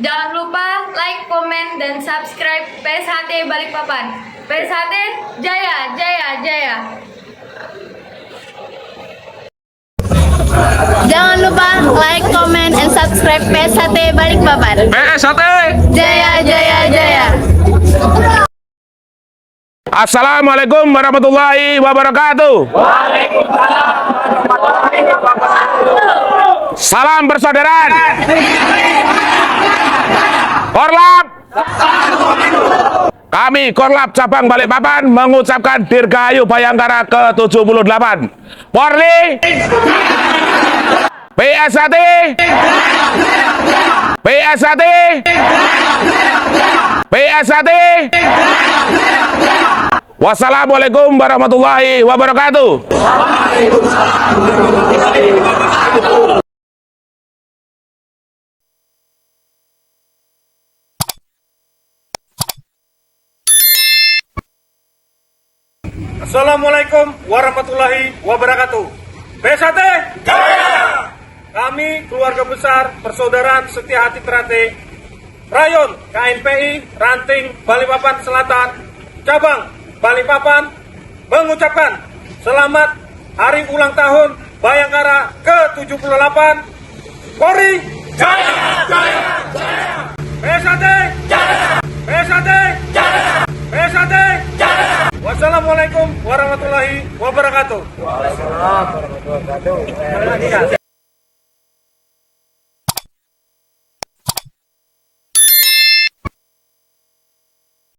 Jangan lupa like, komen, dan subscribe PSHT Balikpapan. PSHT Jaya, Jaya, Jaya. Jangan lupa like, comment, and subscribe PSHT Balikpapan. PSHT Jaya, Jaya, Jaya. Assalamualaikum warahmatullahi wabarakatuh. Salam persaudaraan. Korlap. Kami Korlap Cabang Balikpapan mengucapkan Dirgahayu Bayangkara ke-78. Polri, PSHT, PSHT, PSHT. Wassalamualaikum warahmatullahi wabarakatuh. Assalamualaikum warahmatullahi wabarakatuh. PSHT Jaya. Kami keluarga besar Persaudaraan Setia Hati Ternate Rayon KNPI Ranting Balikpapan Selatan Cabang Balikpapan mengucapkan selamat hari ulang tahun Bayangkara ke-78. Polri Jaya, Jaya, Jaya. PSHT Jaya, PSHT Jaya, PSHT Jaya. Wassalamualaikum warahmatullahi wabarakatuh. Waalaikumsalam warahmatullahi wabarakatuh.